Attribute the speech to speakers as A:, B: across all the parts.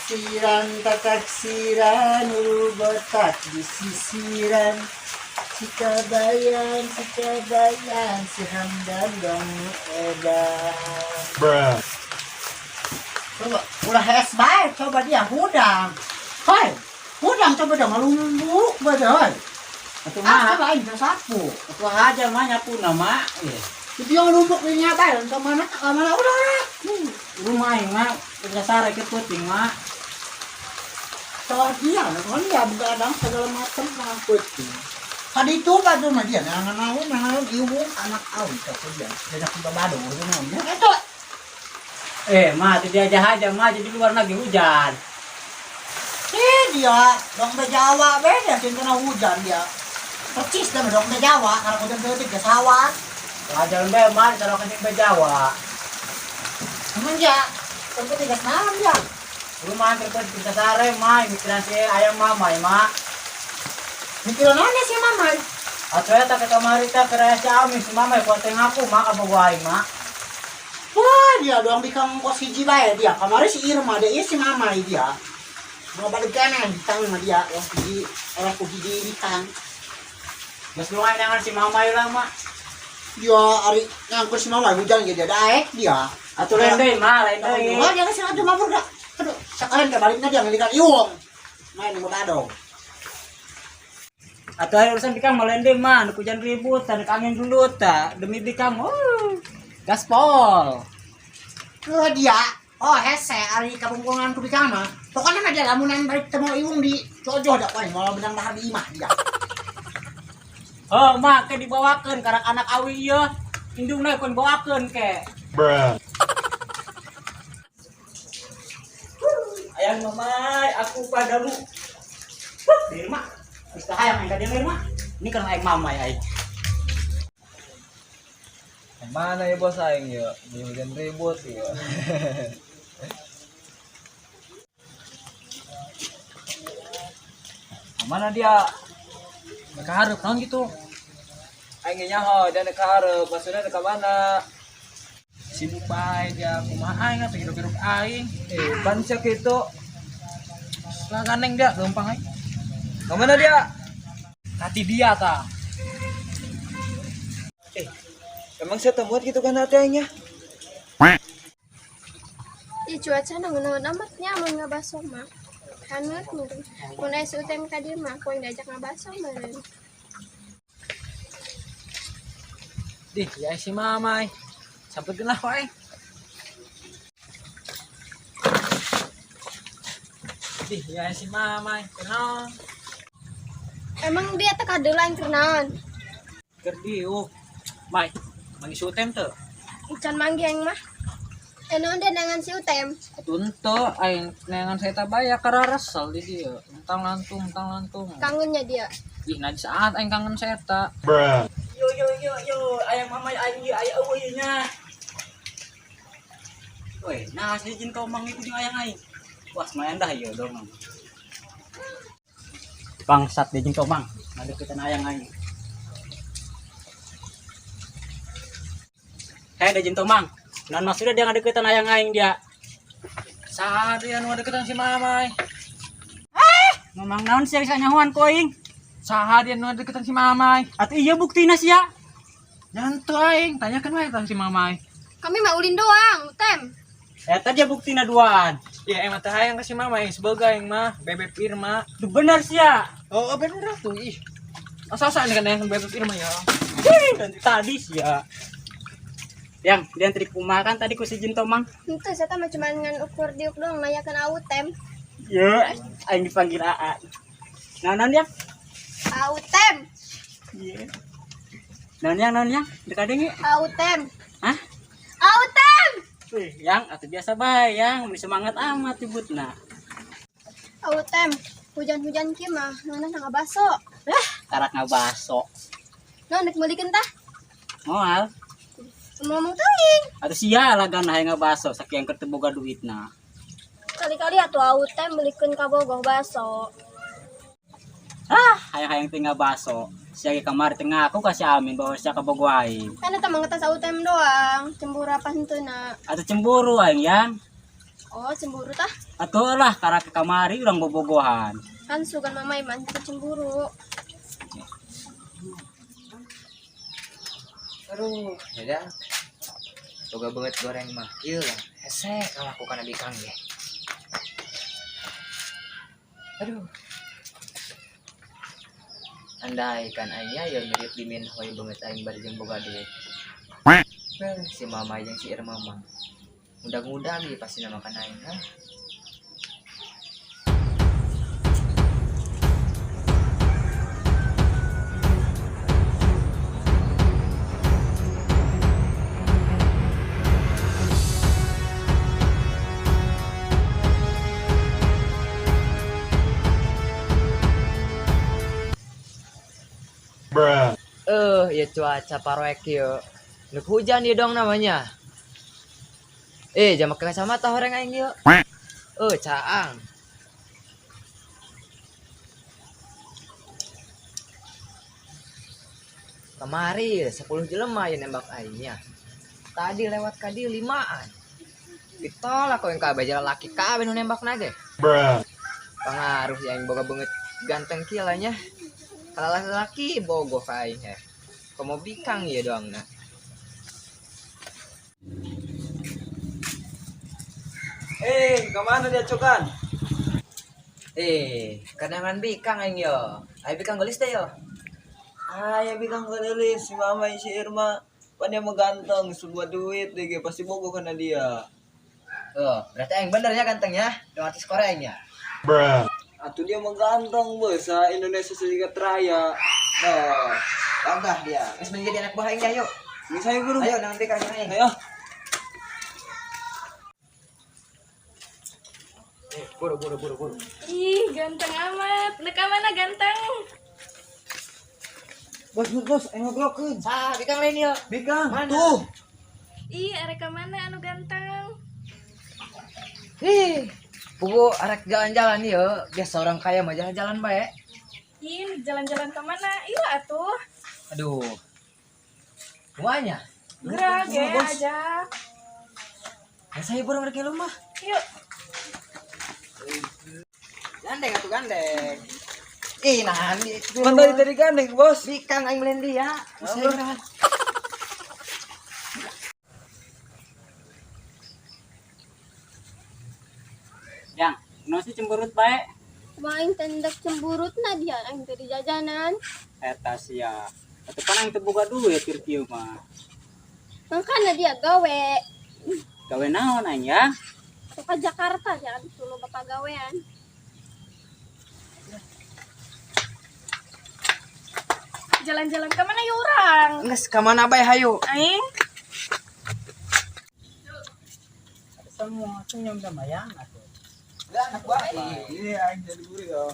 A: taksiran botak di sisiran. Sikabayan si Hamdan dong edan.
B: Bruh.
A: Coba, udah es baik, coba dia hudang. Hoi, hudang coba dong, lumbu badan.
C: Atau
A: Ah,
C: mah,
A: coba ini sapu.
C: atau aja mah nyapu nama.
A: Itu yang numpuk di nyata, ke mana udah.
C: Rumah yang mah berdasar ke puting mah.
A: Soal dia, kan dia begadang segala macam ngangkutin. Tadi itu pak tuh mah dia, nangan ibu anak awin kata dia, dia ke babado, namanya. Itu,
C: Mah tidak aja mah jadi luar lagi hujan.
A: dia dong Jawa beda, sih kena hujan dia. Percis dah dong Jawa, karena hujan ketik ke sawah.
C: Ajaran bae mah kalau kasih ke Jawa.
A: Emang ya, tempat tiga malam ya.
C: Rumah terpet kita sare mah mikiran si ayam mama mah.
A: Mikiran aja sih mama.
C: Atau ya tak ke kamari tak kira si Ami si mama kuat aku mah apa gua mah.
A: Wah, dia doang bikin kos hiji bae dia. Kemarin si Irma, dia si mama dia. Mau balik kanan, ditang sama dia. Yang hiji, orang hiji ditang.
C: Mas lumayan dengan si mama ilang mah.
A: Dia hari ngangkut si mama hujan jadi daek dia.
C: Atau lain deh mah lain
A: Oh,
C: deh.
A: dia kasih aja mabur dah. Aduh, sekalian kebaliknya dia ngelikan iwong. Main di Badong.
C: Atau ayo urusan bikang melende mah, hujan ribut, tarik angin dulu tak demi bikang. Gaspol.
A: Tuh dia, hese hari kabungkungan kubikama. Pokoknya mah dia lamunan balik temu iwong di Jojo dak poin mau benang dahar di imah dia.
C: Oh, mak ke dibawakan karena anak awi ya. Indungna kon bawakan ke.
B: Bruh.
C: Ayang mamai, aku padamu. Dirma. Bisa hayang yang tadi Dirma. Ini kan ayang mamai ay.
D: Mana ya bos aing ya? Hujan ribut ya. Mana dia? Ngeharap kan gitu. Aing nyaho dia ngeharap, maksudnya ke mana? Sibuk bae dia kumaha aing atuh hirup-hirup aing. Bansek itu. Ganeng dia gampang aing. Ke mana dia? Hati dia ta. Emang saya temuat gitu kan hatinya?
E: Di cuaca naon amat nyaman ngabaso mah. Hangat meureun. Mun aya UTM ka dieu mah poin diajak ngabaso meureun.
D: Dih, ya si mamai. Sampai genah wae. Dih, ya si mamai. Kenal.
E: Emang dia teh kadeula yang kenaon?
D: Keur diuk. Mai, manggis utem teu.
E: Can manggeng mah. Naon dia nangan si UTM?
D: Atuh henteu aing neangan saya tabaya kararesel di dieu. Mentang lantung.
E: Kangennya dia.
D: Ih, nah saat aing kangen saya tak.
B: Bruh.
C: Yo, ayang mamai aing ieu aya eueuh nya. Woi, nah si jin kau mang itu jeung ayang aing. Wah, lumayan dah ieu dong. Bangsat dia jin kau mang. Ngadeukeutan ayang aing. Kayak dia jin kau mang. Nan maksudnya dia ngadeukeutan ayang aing dia.
D: Seharian nu deketan si mamai.
C: Memang naon sih bisa nyahuan koing?
D: Seharian nu deketan si mamai.
C: Atuh iya buktina sia.
D: Nyantu aing, tanyakan wae tah si mamai.
E: Kami mah ulin doang, UTM.
C: Eta dia buktina duaan.
D: Ya emang teh hayang ka si mamai sebagai aing mah bebek Irma.
C: Duh bener sia.
D: Oh, bener tuh ih. Asa-asa ini kan yang bebek Irma ya.
C: Dan tadi sia. Yang diantri kumaha kan tadi ku si jin kau mang.
E: Henteu saya mah cuma ngan ukur diuk doang nayakeun UTM.
C: Ya, aing dipanggil AA. Naon ya?
E: UTM.
C: Iya. Naon yang? Dekadeng ge.
E: UTM.
C: Hah?
E: UTM.
C: Wih, yang atuh biasa bae yang semangat amat ibutna.
E: UTM. Hujan-hujan kieu mah naon ngabaso.
C: Karak ngabaso.
E: Naon dek meulikeun tah?
C: Moal.
E: Ngomong teuing.
C: Atuh sia lagan hayang ngabaso saking ketemu boga duitna.
E: Kali-kali atuh UTM beulikeun ka bogoh baso.
C: Hayang-hayang teh ngabaso. Sia ge kamari teh ngaku ka si Amin bahwa sia kabogoh aing.
E: Kan eta mah ngetes UTM doang, cemburu apa henteuna.
C: Atuh cemburu aing yang.
E: Oh, cemburu tah.
C: Atuh lah karena ke kamari urang bobogohan.
E: Kan sugan mamai man cemburu.
B: Aduh, ya dah. Boga banget goreng mah. Ieu lah, hese ngalakukan abi Kang ge. Aduh. Andai kan aya yang mirip dimin hoy banget aing bari jeung boga duit. Si mama jeung si Irma mah. Mudah-mudahan dia pasti nama makan aing, ha. Ya cuaca parwek yuk. Nuk hujan ya dong namanya. Jangan pakai kacamata orang aing yuk. Caang. Kemari 10 jelema yang nembak aingnya. Tadi lewat kadi 5an. Ditolak kau yang kabeh jalan laki kabeh nu nembak nage. Pengaruh yang boga banget ganteng kilanya. Kalau laki bogoh ka aing he. Komo bikang ya doang nah.
D: Kemana dia cokan?
B: Kanangan bikang aing yo. Ay bikang gelis teh yo.
D: Ya bikang gelis si mama si Irma. Pan dia mau ganteng, sebuah duit deh pasti bogo karena dia.
B: Berarti aing bener ya ganteng ya. Dong artis Korea aing ya.
D: Atuh dia mau ganteng bos, Indonesia Serikat Raya.
B: Bangga dia. Geus menjadi anak buah aing ya yuk.
D: Ini saya guru.
B: Ayo nang bikang aing.
D: Ayo.
B: Buru.
E: Ih, ganteng amat. Neka mana ganteng?
D: Bos, aing ngobrolkeun.
B: Bikang lain yuk.
D: Bikang,
B: Mana?
D: tuh.
E: Ih, areka mana anu ganteng?
B: Pugu arek jalan-jalan yuk. Biasa orang kaya mah jalan-jalan bae.
E: Ih, jalan-jalan ke mana? Iya atuh.
B: Aduh. Muanya.
E: Gerah, ge
D: Bos.
E: aja.
B: Saya burung rek rumah.
E: Yuk.
B: Gandeng atuh gandeng. Nah,
D: Kan tadi gandeng, bos.
B: bikang aing melen dia. Saya
C: Yang, no sih cemberut bae.
E: Main tendak cemburut na dia ang dari jajanan.
C: Eta sia. Atuh kan aing teu boga duit keur kieu mah.
E: Makanya dia gawe.
C: Gawe naon aing ya?
E: Ke Jakarta ya dulu bapak gawean. Jalan-jalan ke mana ya orang?
B: Nges ka mana bae hayu.
E: Aing
C: Semua senyum sama yang atuh.
B: Anak buah.
D: Ini aing jadi guru ya.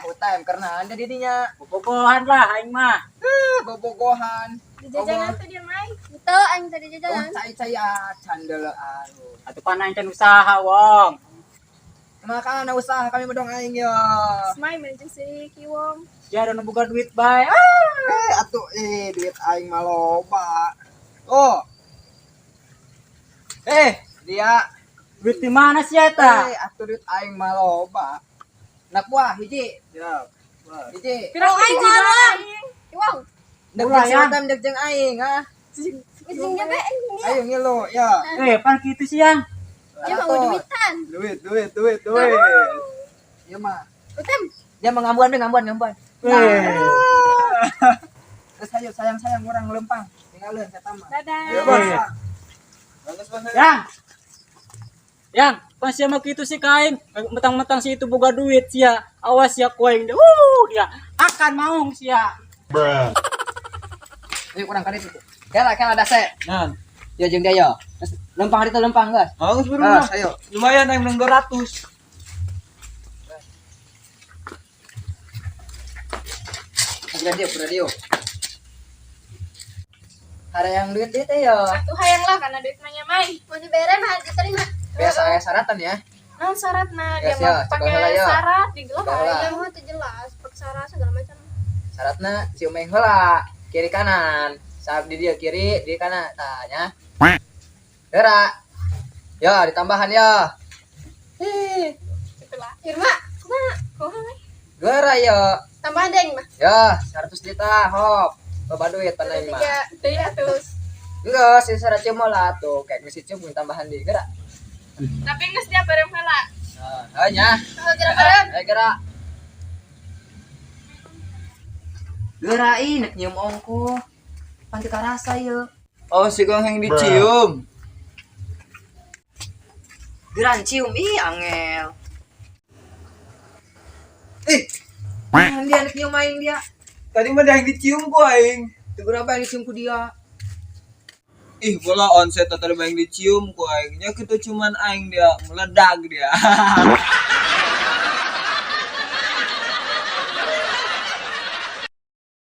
B: Utam karena anda didinya
C: Bobogohan lah aing mah.
B: bobogohan.
E: di jajanan tuh dia main. Itu aing tadi jajanan.
B: Cai-cai candelaan.
C: Atuh pan aing can usaha wong.
B: Makanya usaha kami medong aing ya.
E: Main main jeung si Kiwong.
C: Sia ada boga duit bae.
B: Atuh duit aing mah loba. Dia
C: Duit di mana sih eta?
B: atuh duit aing mah loba. Nak buah hiji.
D: Siap.
B: Hiji.
E: Pirang aing ngomong. Kiwong.
B: Dek
C: Ulah, ya.
B: jeung dek jeung aing
E: Jeung jabe aing dia.
B: Ayo ngilu ya.
C: Pan kitu sih yang.
E: Dia mau duitan.
D: Duit.
B: Ieu mah.
E: Utem.
B: Dia mah ngambuan. Terus ayo sayang orang lempang. Tinggalin saya mah.
E: Dadah.
D: Ya, bos. Bagus, bos.
C: Yang, pas siya makitu si kain, metang-metang si itu boga duit siya, awas siya koeng dia, dia akan maung siya.
B: Ayo kurang kali itu. Kela dase.
D: Nah,
B: Yo jeung dia yo. Terus lempang hari itu lempang guys.
D: bagus buru mah.
B: Ayo.
D: Lumayan aing menang 200.
B: Radio. Ada yang duit teh yo.
E: Satu hayang lah karena duit nanya main. Mau dibere mah diterima.
B: Biasa aya syaratan ya.
E: Nah syaratnya
B: Ya,
E: dia mau
B: siap.
E: pakai
B: Coba ya.
E: syarat digelar
B: Coba.
E: dia mah tuh jelas pakai syarat segala macam.
B: Syaratna cium main heula, kiri kanan. Saat di dia kiri, di kanan. Tanya. Gerak. Ya, ditambahan ya.
E: Itulah. Irma, kok
B: Gara ya.
E: tambahan deng mah.
B: Ya, 100 juta, hop. Bapak duit panai mah.
E: 300.
B: Enggak, sih syarat cium lah tuh. Kayak ngisi cium tambahan di gerak.
E: Tapi geus dia bareng heula.
B: Nah, hanya.
E: Gerak-gerak.
B: Ayo gerak. Gerak nek nyium ongko. Pan kita rasa ya.
D: Oh, si Gong yang dicium.
B: Geran cium angel. Dia nek nyium aing dia.
D: Tadi mah yang dicium ku aing.
B: Itu berapa yang dicium ku dia?
D: Bola onset tadi yang dicium ku aing. Nya kitu cuman aing dia meledak dia.